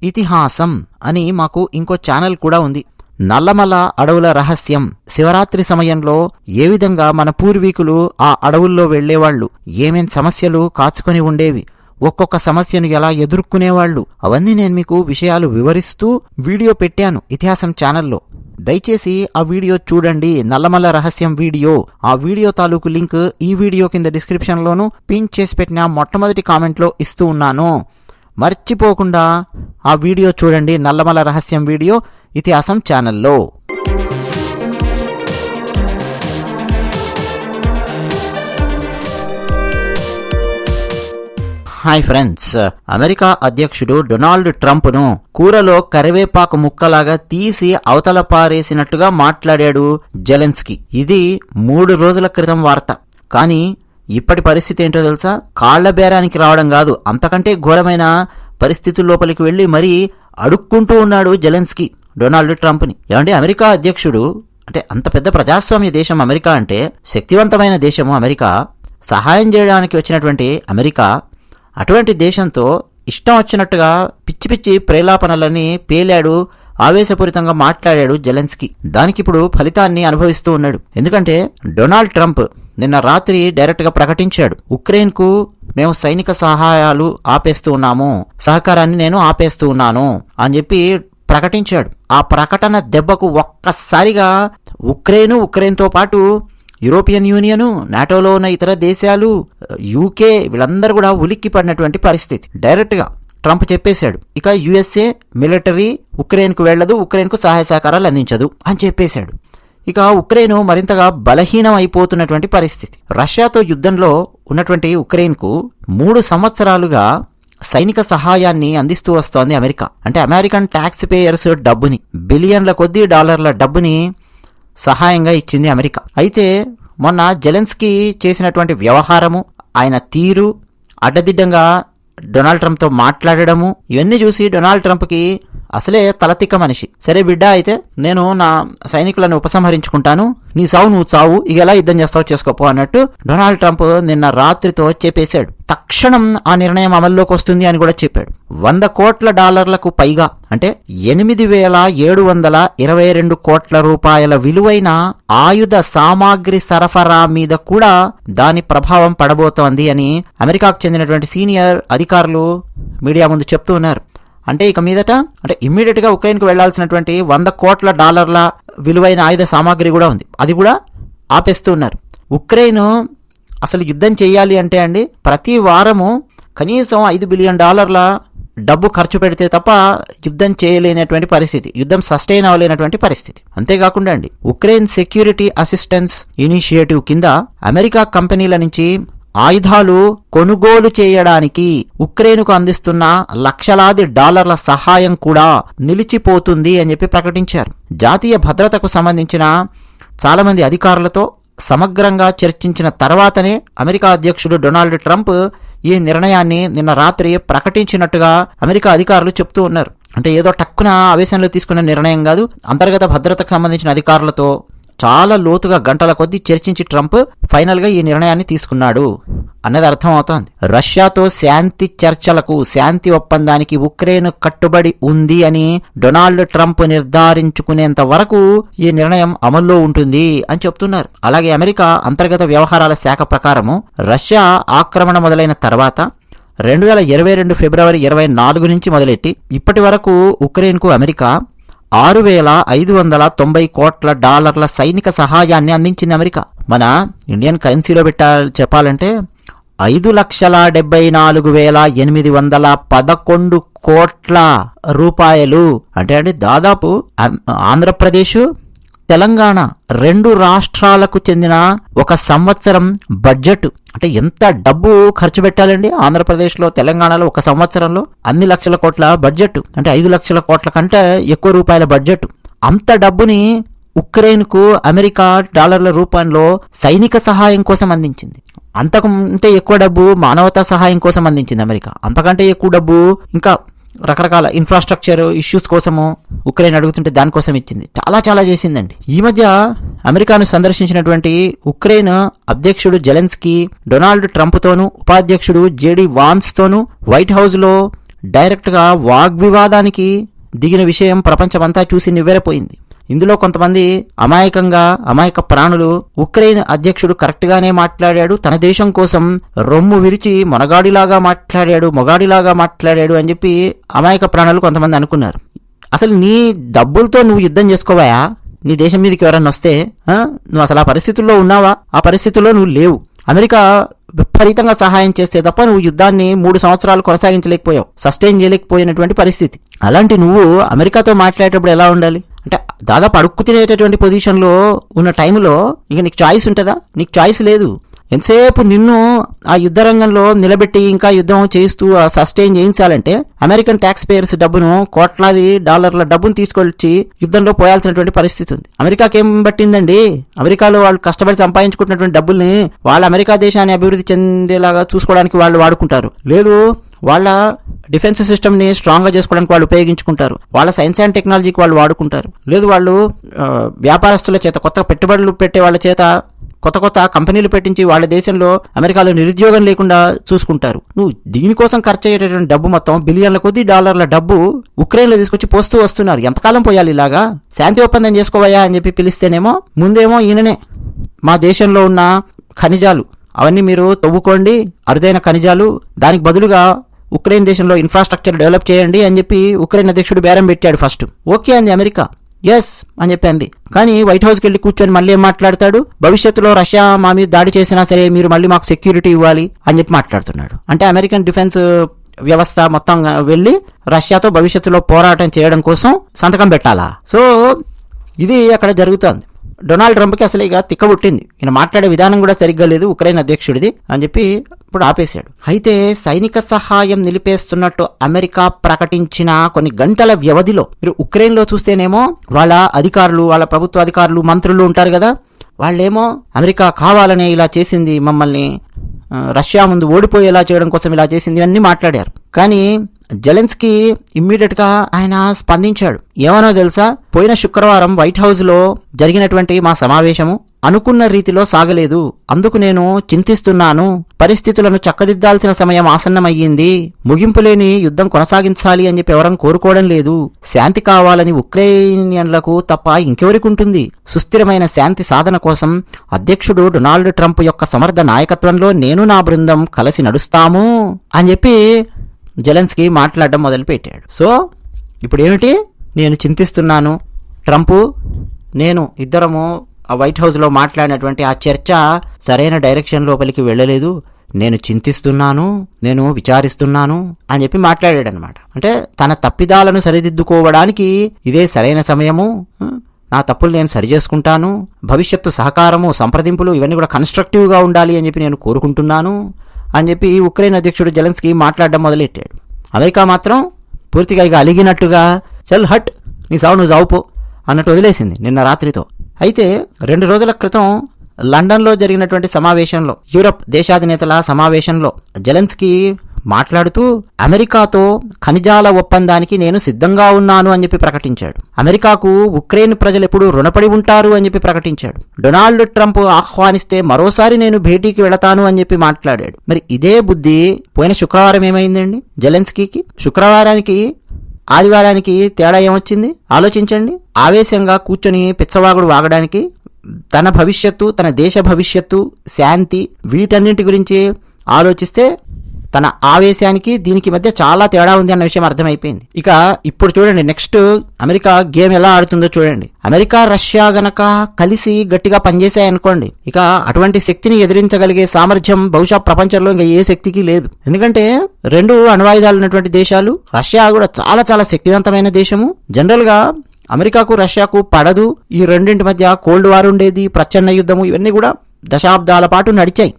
ఇతిహాసం అని మాకు ఇంకో ఛానల్ కూడా ఉంది. నల్లమల అడవుల రహస్యం. శివరాత్రి సమయంలో ఏ విధంగా మన పూర్వీకులు ఆ అడవుల్లో వెళ్లేవాళ్లు, ఏమేం సమస్యలు కాచుకొని ఉండేవి, ఒక్కొక్క సమస్యను ఎలా ఎదుర్కొనేవాళ్లు, అవన్నీ నేను మీకు విషయాలు వివరిస్తూ వీడియో పెట్టాను ఇతిహాసం ఛానల్లో. దయచేసి ఆ వీడియో చూడండి, నల్లమల రహస్యం వీడియో. ఆ వీడియో తాలూకు లింక్ ఈ వీడియో కింద డిస్క్రిప్షన్లోను పిన్ చేసి పెట్టిన మొట్టమొదటి కామెంట్లో ఇస్తూ ఉన్నాను. మర్చిపోకుండా ఆ వీడియో చూడండి, నల్లమల రహస్యం వీడియో ఇతిహాసం ఛానల్లో. హాయ్ ఫ్రెండ్స్, అమెరికా అధ్యక్షుడు డొనాల్డ్ ట్రంప్ను కూరలో కరివేపాకు ముక్కలాగా తీసి అవతల పారేసినట్టుగా మాట్లాడాడు జెలెన్స్కీ. ఇది 3 రోజుల క్రితం వార్త. కానీ ఇప్పటి పరిస్థితి ఏంటో తెలుసా? కాళ్ల బేరానికి రావడం కాదు, అంతకంటే ఘోరమైన పరిస్థితుల లోపలికి వెళ్లి మరీ అడుక్కుంటూ ఉన్నాడు జెలెన్స్కీ డొనాల్డ్ ట్రంప్ని. ఏమంటే అమెరికా అధ్యక్షుడు అంటే, అంత పెద్ద ప్రజాస్వామ్య దేశం అమెరికా, అంటే శక్తివంతమైన దేశము అమెరికా, సహాయం చేయడానికి వచ్చినటువంటి అమెరికా, అటువంటి దేశంతో ఇష్టం వచ్చినట్టుగా పిచ్చి పిచ్చి ప్రేలాపనలని పేలాడు, ఆవేశపూరితంగా మాట్లాడాడు జెలెన్స్కీ. దానికిప్పుడు ఫలితాన్ని అనుభవిస్తూ ఉన్నాడు. ఎందుకంటే డొనాల్డ్ ట్రంప్ నిన్న రాత్రి డైరెక్ట్గా ప్రకటించాడు, ఉక్రెయిన్కు మేము సైనిక సహాయాలు ఆపేస్తూ ఉన్నాము, సహకారాన్ని నేను ఆపేస్తూ ఉన్నాను అని చెప్పి ప్రకటించాడు. ఆ ప్రకటన దెబ్బకు ఒక్కసారిగా ఉక్రెయిన్తో పాటు యూరోపియన్ యూనియను, నాటోలో ఉన్న ఇతర దేశాలు, యూకే, వీళ్ళందరూ కూడా ఉలిక్కి పడినటువంటి పరిస్థితి. డైరెక్ట్గా ట్రంప్ చెప్పేశాడు, ఇక యుఎస్ఏ మిలిటరీ ఉక్రెయిన్కు వెళ్లదు, ఉక్రెయిన్కు సహాయ సహకారాలు అందించదు అని చెప్పేశాడు. ఇక ఉక్రెయిన్ మరింతగా బలహీనం అయిపోతున్నటువంటి పరిస్థితి. రష్యాతో యుద్ధంలో ఉన్నటువంటి ఉక్రెయిన్కు 3 సంవత్సరాలుగా సైనిక సహాయాన్ని అందిస్తూ వస్తోంది అమెరికా. అంటే అమెరికన్ ట్యాక్స్ పేయర్స్ డబ్బుని, బిలియన్ల కొద్దీ డాలర్ల డబ్బుని సహాయంగా ఇచ్చింది అమెరికా. అయితే మొన్న జెలెన్స్కీ చేసినటువంటి వ్యవహారము, ఆయన తీరు, అడ్డదిడ్డంగా డొనాల్డ్ ట్రంప్తో మాట్లాడడము, ఇవన్నీ చూసి డొనాల్డ్ ట్రంప్కి అసలే తలతిక్క మనిషి. సరే బిడ్డ, అయితే నేను నా సైనికులను ఉపసంహరించుకుంటాను, నీ సావు నువ్వు చావు, ఇక ఎలా యుద్ధం చేస్తావు చేసుకోపో అన్నట్టు డొనాల్డ్ ట్రంప్ నిన్న రాత్రితో చెప్పేశాడు. తక్షణం ఆ నిర్ణయం అమల్లోకి వస్తుంది అని కూడా చెప్పాడు. $100 కోట్ల పైగా, అంటే 8,722 కోట్ల రూపాయల విలువైన ఆయుధ సామాగ్రి సరఫరా మీద కూడా దాని ప్రభావం పడబోతోంది అని అమెరికాకు చెందినటువంటి సీనియర్ అధికారులు మీడియా ముందు చెప్తూ ఉన్నారు. అంటే ఇక మీదట, అంటే ఇమ్మీడియట్ గా ఉక్రెయిన్కు వెళ్లాల్సినటువంటి $100 కోట్ల విలువైన ఆయుధ సామాగ్రి కూడా ఉంది, అది కూడా ఆపేస్తూ ఉన్నారు. ఉక్రెయిన్ అసలు యుద్ధం చేయాలి అంటే అండి, ప్రతి వారము కనీసం $5 బిలియన్ డబ్బు ఖర్చు పెడితే తప్ప యుద్ధం చేయలేనటువంటి పరిస్థితి, యుద్ధం సస్టైన్ అవ్వలేనటువంటి పరిస్థితి. అంతేకాకుండా అండి, ఉక్రెయిన్ సెక్యూరిటీ అసిస్టెన్స్ ఇనిషియేటివ్ కింద అమెరికా కంపెనీల నుంచి ఆయుధాలు కొనుగోలు చేయడానికి ఉక్రెయిన్కు అందిస్తున్న లక్షలాది డాలర్ల సహాయం కూడా నిలిచిపోతుంది అని చెప్పి ప్రకటించారు. జాతీయ భద్రతకు సంబంధించిన చాలా మంది అధికారులతో సమగ్రంగా చర్చించిన తర్వాతనే అమెరికా అధ్యక్షుడు డొనాల్డ్ ట్రంప్ ఈ నిర్ణయాన్ని నిన్న రాత్రి ప్రకటించినట్టుగా అమెరికా అధికారులు చెప్తూ ఉన్నారు. అంటే ఏదో టక్కున ఆవేశంలో తీసుకున్న నిర్ణయం కాదు, అంతర్గత భద్రతకు సంబంధించిన అధికారులతో చాలా లోతుగా గంటల కొద్దీ చర్చించి ట్రంప్ ఫైనల్ గా ఈ నిర్ణయాన్ని తీసుకున్నాడు అన్నది అర్థం అవుతోంది. రష్యాతో శాంతి చర్చలకు, శాంతి ఒప్పందానికి ఉక్రెయిన్ కట్టుబడి ఉంది అని డొనాల్డ్ ట్రంప్ నిర్ధారించుకునేంత వరకు ఈ నిర్ణయం అమల్లో ఉంటుంది అని చెప్తున్నారు. అలాగే అమెరికా అంతర్గత వ్యవహారాల శాఖ ప్రకారము రష్యా ఆక్రమణ మొదలైన తర్వాత 2022 ఫిబ్రవరి 24 నుంచి మొదలెట్టి ఇప్పటి వరకు ఉక్రెయిన్కు అమెరికా $6,590 కోట్ల సైనిక సహాయాన్ని అందించింది అమెరికా. మన ఇండియన్ కరెన్సీలో చెప్పాలంటే 5,74,811 కోట్ల రూపాయలు. అంటే దాదాపు ఆంధ్రప్రదేశ్, తెలంగాణ 2 రాష్ట్రాలకు చెందిన ఒక సంవత్సరం బడ్జెట్. అంటే ఎంత డబ్బు ఖర్చు పెట్టాలండి ఆంధ్రప్రదేశ్లో, తెలంగాణలో ఒక సంవత్సరంలో? అన్ని లక్షల కోట్ల బడ్జెట్, అంటే 5 లక్షల కోట్ల కంటే ఎక్కువ రూపాయల బడ్జెట్. అంత డబ్బుని ఉక్రెయిన్కు అమెరికా డాలర్ల రూపంలో సైనిక సహాయం కోసం అందించింది. అంతకంటే ఎక్కువ డబ్బు మానవతా సహాయం కోసం అందించింది అమెరికా. అంతకంటే ఎక్కువ డబ్బు ఇంకా రకరకాల ఇన్ఫ్రాస్ట్రక్చర్ ఇష్యూస్ కోసము ఉక్రెయిన్ అడుగుతుంటే దానికోసం ఇచ్చింది. చాలా చాలా చేసిందండి. ఈ మధ్య అమెరికాను సందర్శించినటువంటి ఉక్రెయిన్ అధ్యక్షుడు జెలెన్స్కీ డొనాల్డ్ ట్రంప్ తోనూ, ఉపాధ్యక్షుడు జేడీ వాన్స్ తోనూ వైట్ హౌస్ లో డైరెక్ట్గా వాగ్వివాదానికి దిగిన విషయం ప్రపంచమంతా చూసి నివ్వెరపోయింది. ఇందులో కొంతమంది అమాయక ప్రాణులు ఉక్రెయిన్ అధ్యక్షుడు కరెక్ట్గానే మాట్లాడాడు, తన దేశం కోసం రొమ్ము విరిచి మొనగాడిలాగా మాట్లాడాడు అని చెప్పి అమాయక ప్రాణులు కొంతమంది అనుకున్నారు. అసలు నీ డబ్బులతో నువ్వు యుద్ధం చేసుకోవాయా? నీ దేశం మీదకి ఎవరన్నా వస్తే నువ్వు అసలు ఆ పరిస్థితుల్లో ఉన్నావా? ఆ పరిస్థితుల్లో నువ్వు లేవు. అమెరికా విపరీతంగా సహాయం చేస్తే తప్ప నువ్వు యుద్ధాన్ని 3 సంవత్సరాలు కొనసాగించలేకపోయావు, సస్టైన్ చేయలేకపోయినటువంటి పరిస్థితి. అలాంటి నువ్వు అమెరికాతో మాట్లాడేటప్పుడు ఎలా ఉండాలి అంటే, దాదాపు అడుక్కు తినేటటువంటి పొజిషన్లో ఉన్న టైంలో ఇక నీకు చాయిస్ ఉంటుందా? నీకు చాయిస్ లేదు. ఎంతసేపు నిన్ను ఆ యుద్ధ రంగంలో నిలబెట్టి ఇంకా యుద్ధం చేస్తూ సస్టైన్ చేయించాలంటే అమెరికన్ ట్యాక్స్ పేయర్స్ డబ్బును, కోట్లాది డాలర్ల డబ్బును తీసుకొచ్చి యుద్ధంలో పోయాల్సినటువంటి పరిస్థితి ఉంది. అమెరికాకి ఏం పట్టిందండి? అమెరికాలో వాళ్ళు కష్టపడి సంపాదించుకుంటున్నటువంటి డబ్బుల్ని వాళ్ళ అమెరికా దేశాన్ని అభివృద్ధి చెందేలాగా చూసుకోవడానికి వాళ్ళు వాడుకుంటారు. లేదు, వాళ్ళ డిఫెన్స్ సిస్టమ్ని స్ట్రాంగ్గా చేసుకోవడానికి వాళ్ళు ఉపయోగించుకుంటారు. వాళ్ళ సైన్స్ అండ్ టెక్నాలజీకి వాళ్ళు వాడుకుంటారు. లేదు, వాళ్ళు వ్యాపారస్తుల చేత, కొత్త పెట్టుబడులు పెట్టే వాళ్ళ చేత కొత్త కంపెనీలు పెట్టించి వాళ్ళ దేశంలో అమెరికాలో నిరుద్యోగం లేకుండా చూసుకుంటారు. నువ్వు దీనికోసం ఖర్చు అయ్యేటటువంటి డబ్బు మొత్తం బిలియన్ల కొద్ది డాలర్ల డబ్బు ఉక్రెయిన్లో తీసుకొచ్చి పోస్తూ వస్తున్నారు. ఎంతకాలం పోయాలి ఇలాగా? శాంతి ఒప్పందం చేసుకోవయా అని చెప్పి పిలిస్తేనేమో ముందేమో ఈయననే మా దేశంలో ఉన్న ఖనిజాలు అవన్నీ మీరు తవ్వుకోండి, అరుదైన ఖనిజాలు, దానికి బదులుగా ఉక్రెయిన్ దేశంలో ఇన్ఫ్రాస్ట్రక్చర్ డెవలప్ చేయండి అని చెప్పి ఉక్రెయిన్ అధ్యక్షుడు బేరం పెట్టాడు. ఫస్ట్ ఓకే అంది అమెరికా, ఎస్ అని చెప్పింది. కానీ వైట్ హౌస్కి వెళ్ళి కూర్చొని మళ్ళీ ఏం మాట్లాడతాడు? భవిష్యత్తులో రష్యా మా మీద దాడి చేసినా సరే మీరు మళ్ళీ మాకు సెక్యూరిటీ ఇవ్వాలి అని చెప్పి మాట్లాడుతున్నాడు. అంటే అమెరికన్ డిఫెన్స్ వ్యవస్థ మొత్తం వెళ్ళి రష్యాతో భవిష్యత్తులో పోరాటం చేయడం కోసం సంతకం పెట్టాలా? సో ఇది అక్కడ జరుగుతోంది. డొనాల్డ్ ట్రంప్కి అసలు ఇక తిక్కబుట్టింది. ఈయన మాట్లాడే విధానం కూడా సరిగ్గా లేదు ఉక్రెయిన్ అధ్యక్షుడిది అని చెప్పి ఇప్పుడు ఆపేశాడు. అయితే సైనిక సహాయం నిలిపేస్తున్నట్టు అమెరికా ప్రకటించిన కొన్ని గంటల వ్యవధిలో మీరు ఉక్రెయిన్లో చూస్తేనేమో వాళ్ళ అధికారులు, వాళ్ళ ప్రభుత్వ అధికారులు, మంత్రులు ఉంటారు కదా, వాళ్ళేమో అమెరికా కావాలనే ఇలా చేసింది, మమ్మల్ని రష్యా ముందు ఓడిపోయేలా చేయడం కోసం ఇలా చేసింది అన్నీ మాట్లాడారు. కానీ జెలెన్స్కీ ఇమ్మీడియట్గా ఆయన స్పందించాడు. ఏమనో తెలుసా? పోయిన శుక్రవారం వైట్ హౌస్లో జరిగినటువంటి మా సమావేశము అనుకున్న రీతిలో సాగలేదు, అందుకు నేను చింతిస్తున్నాను. పరిస్థితులను చక్కదిద్దాల్సిన సమయం ఆసన్నమయ్యింది. ముగింపు లేని యుద్ధం కొనసాగించాలి అని చెప్పి ఎవరం కోరుకోవడం లేదు. శాంతి కావాలని ఉక్రెయినియన్లకు తప్ప ఇంకెవరికి ఉంటుంది? సుస్థిరమైన శాంతి సాధన కోసం అధ్యక్షుడు డొనాల్డ్ ట్రంప్ యొక్క సమర్థ నాయకత్వంలో నేను నా బృందం కలిసి నడుస్తాము అని చెప్పి జెలెన్స్కీ మాట్లాడడం మొదలుపెట్టాడు. సో ఇప్పుడు ఏమిటి? నేను చింతిస్తున్నాను, ట్రంప్ నేను ఇద్దరము ఆ వైట్ హౌస్లో మాట్లాడినటువంటి ఆ చర్చ సరైన డైరెక్షన్ లోపలికి వెళ్ళలేదు, నేను చింతిస్తున్నాను, నేను విచారిస్తున్నాను అని చెప్పి మాట్లాడాడు అనమాట. అంటే తన తప్పిదాలను సరిదిద్దుకోవడానికి ఇదే సరైన సమయము, నా తప్పులు నేను సరిచేసుకుంటాను, భవిష్యత్తు సహకారము, సంప్రదింపులు ఇవన్నీ కూడా కన్స్ట్రక్టివ్గా ఉండాలి అని చెప్పి నేను కోరుకుంటున్నాను అని చెప్పి ఉక్రెయిన్ అధ్యక్షుడు జెలెన్స్కీ మాట్లాడడం మొదలెట్టాడు. అమెరికా మాత్రం పూర్తిగా ఇక అలిగినట్టుగా చల్ హట్, నీ సావు నువ్వు సావుపో అన్నట్టు వదిలేసింది నిన్న రాత్రితో. అయితే 2 రోజుల క్రితం లండన్లో జరిగినటువంటి సమావేశంలో, యూరప్ దేశాధినేతల సమావేశంలో జెలెన్స్కీ మాట్లాడుతూ అమెరికాతో ఖనిజాల ఒప్పందానికి నేను సిద్ధంగా ఉన్నాను అని చెప్పి ప్రకటించాడు. అమెరికాకు ఉక్రెయిన్ ప్రజలు ఎప్పుడు రుణపడి ఉంటారు అని చెప్పి ప్రకటించాడు. డొనాల్డ్ ట్రంప్ ఆహ్వానిస్తే మరోసారి నేను భేటీకి వెళతాను అని చెప్పి మాట్లాడాడు. మరి ఇదే బుద్ధి పోయిన శుక్రవారం ఏమైందండి జెలెన్స్కీకి? శుక్రవారానికి ఆదివారానికి తేడా ఏమొచ్చింది ఆలోచించండి. ఆవేశంగా కూర్చొని పిచ్చవాగుడు వాగడానికి, తన భవిష్యత్తు, తన దేశ భవిష్యత్తు, శాంతి వీటన్నింటి గురించి ఆలోచిస్తే తన ఆవేశానికి దీనికి మధ్య చాలా తేడా ఉంది అన్న విషయం అర్థమైపోయింది. ఇక ఇప్పుడు చూడండి, నెక్స్ట్ అమెరికా గేమ్ ఎలా ఆడుతుందో చూడండి. అమెరికా రష్యా గనక కలిసి గట్టిగా పనిచేశాయనుకోండి, ఇక అటువంటి శక్తిని ఎదిరించగలిగే సామర్థ్యం బహుశా ప్రపంచంలో ఇంకా ఏ శక్తికి లేదు. ఎందుకంటే 2 అణ్వాయుధాలు ఉన్నటువంటి దేశాలు, రష్యా కూడా చాలా చాలా శక్తివంతమైన దేశము. జనరల్ గా అమెరికాకు రష్యాకు పడదు. ఈ రెండింటి మధ్య కోల్డ్ వార్ ఉండేది, ప్రచ్ఛన్న యుద్ధము, ఇవన్నీ కూడా దశాబ్దాల పాటు నడిచాయి.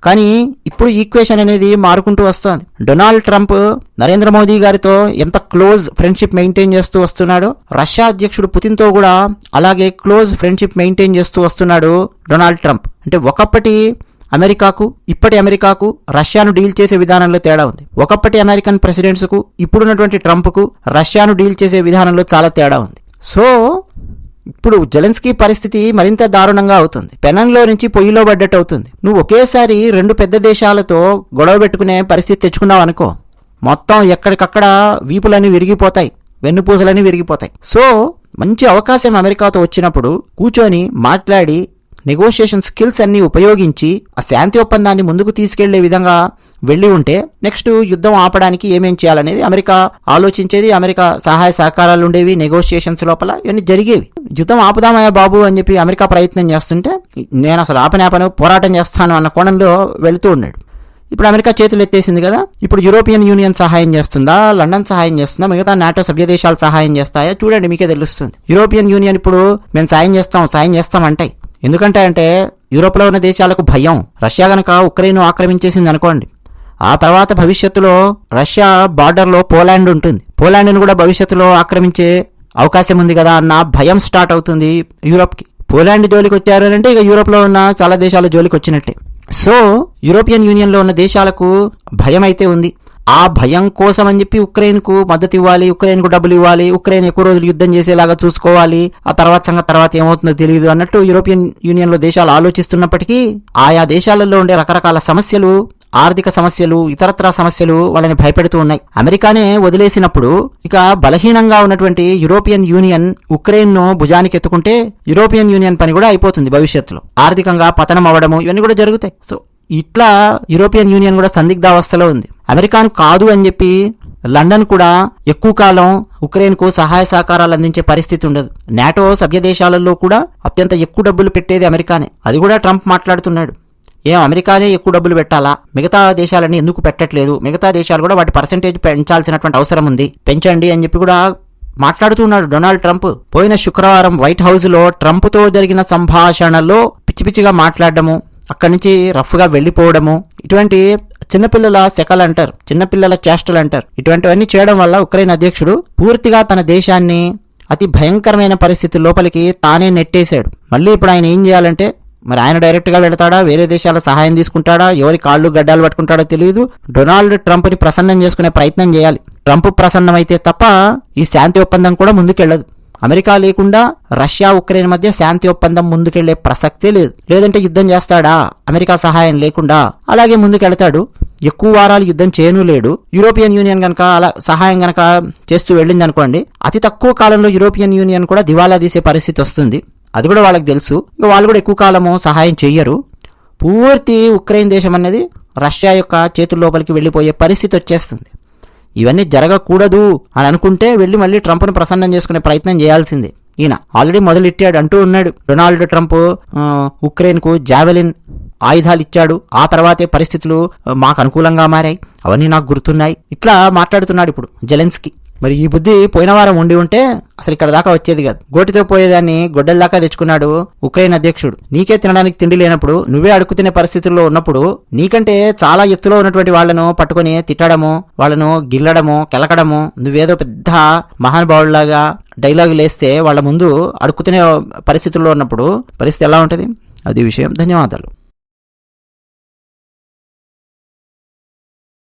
కానీ ఇప్పుడు ఈక్వేషన్ అనేది మారుకుంటూ వస్తుంది. డొనాల్డ్ ట్రంప్ నరేంద్ర మోదీ గారితో ఎంత క్లోజ్ ఫ్రెండ్షిప్ మెయింటైన్ చేస్తూ వస్తున్నాడో, రష్యా అధ్యక్షుడు పుతిన్తో కూడా అలాగే క్లోజ్ ఫ్రెండ్షిప్ మెయింటైన్ చేస్తూ వస్తున్నాడు డొనాల్డ్ ట్రంప్. అంటే ఒకప్పటి అమెరికాకు, ఇప్పటి అమెరికాకు రష్యాను డీల్ చేసే విధానంలో తేడా ఉంది. ఒకప్పటి అమెరికన్ ప్రెసిడెంట్స్కు, ఇప్పుడున్నటువంటి ట్రంప్కు రష్యాను డీల్ చేసే విధానంలో చాలా తేడా ఉంది. సో ఇప్పుడు జెలెన్స్కీ పరిస్థితి మరింత దారుణంగా అవుతుంది. పెనంలో నుంచి పొయ్యిలో పడ్డట్టు అవుతుంది. నువ్వు ఒకేసారి 2 పెద్ద దేశాలతో గొడవ పెట్టుకునే పరిస్థితి తెచ్చుకున్నావు అనుకో, మొత్తం ఎక్కడికక్కడ వీపులన్నీ విరిగిపోతాయి, వెన్నుపూసలన్నీ విరిగిపోతాయి. సో మంచి అవకాశం అమెరికాతో వచ్చినప్పుడు కూర్చొని మాట్లాడి నెగోషియేషన్ స్కిల్స్ అన్ని ఉపయోగించి ఆ శాంతి ఒప్పందాన్ని ముందుకు తీసుకెళ్లే విధంగా వెళ్లి ఉంటే నెక్స్ట్ యుద్ధం ఆపడానికి ఏమేం చేయాలనేది అమెరికా ఆలోచించేది. అమెరికా సహాయ సహకారాలు ఉండేవి నెగోషియేషన్స్ లోపల, ఇవన్నీ జరిగేవి. యుద్ధం ఆపుదామయ్యా బాబు అని చెప్పి అమెరికా ప్రయత్నం చేస్తుంటే నేను అసలు ఆపను పోరాటం చేస్తాను అన్న కోణంలో వెళుతూ ఉన్నాడు. ఇప్పుడు అమెరికా చేతులు ఎత్తేసింది కదా, ఇప్పుడు యూరోపియన్ యూనియన్ సహాయం చేస్తుందా, లండన్ సహాయం చేస్తుందా, మిగతా నాటో సభ్య దేశాలు సహాయం చేస్తాయా చూడండి, మీకే తెలుస్తుంది. యూరోపియన్ యూనియన్ ఇప్పుడు మేము సాయం చేస్తాం అంటాయి. ఎందుకంటే అంటే యూరోప్లో ఉన్న దేశాలకు భయం. రష్యా గనక ఉక్రెయిన్ ఆక్రమించేసింది అనుకోండి, ఆ తర్వాత భవిష్యత్తులో రష్యా బార్డర్లో పోలాండ్ ఉంటుంది, పోలాండ్ను కూడా భవిష్యత్తులో ఆక్రమించే అవకాశం ఉంది కదా అన్న భయం స్టార్ట్ అవుతుంది యూరోప్కి. పోలాండ్ జోలికి వచ్చారు అంటే ఇక యూరోప్లో ఉన్న చాలా దేశాల జోలికి వచ్చినట్టే. సో యూరోపియన్ యూనియన్లో ఉన్న దేశాలకు భయం అయితే ఉంది. ఆ భయం కోసం అని చెప్పి ఉక్రెయిన్కు మద్దతు ఇవ్వాలి, ఉక్రెయిన్కు డబ్బులు ఇవ్వాలి, ఉక్రెయిన్ ఎక్కువ రోజులు యుద్ధం చేసేలాగా చూసుకోవాలి, ఆ తర్వాత ఏమవుతుందో తెలియదు అన్నట్టు యూరోపియన్ యూనియన్లో దేశాలు ఆలోచిస్తున్నప్పటికీ ఆయా దేశాలలో ఉండే రకరకాల సమస్యలు, ఆర్థిక సమస్యలు, ఇతరత్రా సమస్యలు వాళ్ళని భయపెడుతూ ఉన్నాయి. అమెరికానే వదిలేసినప్పుడు ఇక బలహీనంగా ఉన్నటువంటి యూరోపియన్ యూనియన్ ఉక్రెయిన్ను భుజానికి ఎత్తుకుంటే యూరోపియన్ యూనియన్ పని కూడా అయిపోతుంది. భవిష్యత్తులో ఆర్థికంగా పతనం అవ్వడము ఇవన్నీ కూడా జరుగుతాయి. సో ఇట్లా యూరోపియన్ యూనియన్ కూడా సందిగ్ధావస్థలో ఉంది. అమెరికాను కాదు అని చెప్పి లండన్ కూడా ఎక్కువ కాలం ఉక్రెయిన్కు సహాయ సహకారాలు అందించే పరిస్థితి ఉండదు. నాటో సభ్య దేశాలలో కూడా అత్యంత ఎక్కువ డబ్బులు పెట్టేది అమెరికానే. అది కూడా ట్రంప్ మాట్లాడుతున్నాడు, అమెరికానే ఎక్కువ డబ్బులు పెట్టాలా, మిగతా దేశాలని ఎందుకు పెట్టట్లేదు, మిగతా దేశాలు కూడా వాటి పర్సెంటేజ్ పెంచాల్సినటువంటి అవసరం ఉంది, పెంచండి అని చెప్పి కూడా మాట్లాడుతున్నాడు డొనాల్డ్ ట్రంప్. పోయిన శుక్రవారం వైట్ హౌస్ లో ట్రంప్తో జరిగిన సంభాషణలో పిచ్చి పిచ్చిగా మాట్లాడడము, అక్కడి నుంచి రఫ్గా వెళ్లిపోవడము, ఇటువంటి చిన్నపిల్లల శకలు అంటారు, చిన్నపిల్లల చేష్టలు అంటారు, ఇటువంటివన్నీ చేయడం వల్ల ఉక్రెయిన్ అధ్యక్షుడు పూర్తిగా తన దేశాన్ని అతి భయంకరమైన పరిస్థితి లోపలికి తానే నెట్టేశాడు. మళ్ళీ ఇప్పుడు ఆయన ఏం చేయాలంటే, మరి ఆయన డైరెక్ట్గా వెళతాడా, వేరే దేశాల సహాయం తీసుకుంటాడా, ఎవరి కాళ్ళు గడ్డాలు పట్టుకుంటాడో తెలియదు. డొనాల్డ్ ట్రంప్ని ప్రసన్నం చేసుకునే ప్రయత్నం చేయాలి. ట్రంప్ ప్రసన్నమైతే తప్ప ఈ శాంతి ఒప్పందం కూడా ముందుకెళ్లదు. అమెరికా లేకుండా రష్యా ఉక్రెయిన్ మధ్య శాంతి ఒప్పందం ముందుకెళ్లే ప్రసక్తే లేదు. లేదంటే యుద్ధం చేస్తాడా అమెరికా సహాయం లేకుండా, అలాగే ముందుకెళ్తాడు. ఎక్కువ వారాలు యుద్ధం చేయను లేడు. యూరోపియన్ యూనియన్ గనక అలా సహాయం గనక చేస్తూ వెళ్ళింది అనుకోండి, అతి తక్కువ కాలంలో యూరోపియన్ యూనియన్ కూడా దివాలా తీసే పరిస్థితి వస్తుంది. అది కూడా వాళ్ళకి తెలుసు. ఇక వాళ్ళు కూడా ఎక్కువ కాలము సహాయం చెయ్యరు. పూర్తి ఉక్రెయిన్ దేశం అనేది రష్యా యొక్క చేతుల లోపలికి వెళ్ళిపోయే పరిస్థితి వచ్చేస్తుంది. ఇవన్నీ జరగకూడదు అని అనుకుంటే వెళ్ళి మళ్ళీ ట్రంప్ను ప్రసన్నం చేసుకునే ప్రయత్నం చేయాల్సిందే. ఈయన ఆల్రెడీ మొదలెట్టాడు అంటూ ఉన్నాడు డొనాల్డ్ ట్రంప్, ఉక్రెయిన్కు జావెలిన్ ఆయుధాలు ఇచ్చాడు, ఆ తర్వాతే పరిస్థితులు మాకు అనుకూలంగా మారాయి, అవన్నీ నాకు గుర్తున్నాయి, ఇట్లా మాట్లాడుతున్నాడు ఇప్పుడు జెలెన్స్కీ. మరి ఈ బుద్ధి పోయిన వారం ఉండి ఉంటే అసలు ఇక్కడ దాకా వచ్చేది కాదు. గోటితో పోయేదాన్ని గొడ్డల దాకా తెచ్చుకున్నాడు ఉక్రెయిన్ అధ్యక్షుడు. నీకే తినడానికి తిండి లేనప్పుడు, నువ్వే అడుగు తినే పరిస్థితుల్లో ఉన్నప్పుడు, నీకంటే చాలా ఎత్తులో ఉన్నటువంటి వాళ్లను పట్టుకుని తిట్టడము, వాళ్ళను గిల్లడము, కెలకడము, నువ్వేదో పెద్ద మహానుభావుడిలాగా డైలాగులు వేస్తే వాళ్ళ ముందు అడుగు తినే పరిస్థితుల్లో ఉన్నప్పుడు పరిస్థితి ఎలా ఉంటుంది? అది విషయం. ధన్యవాదాలు.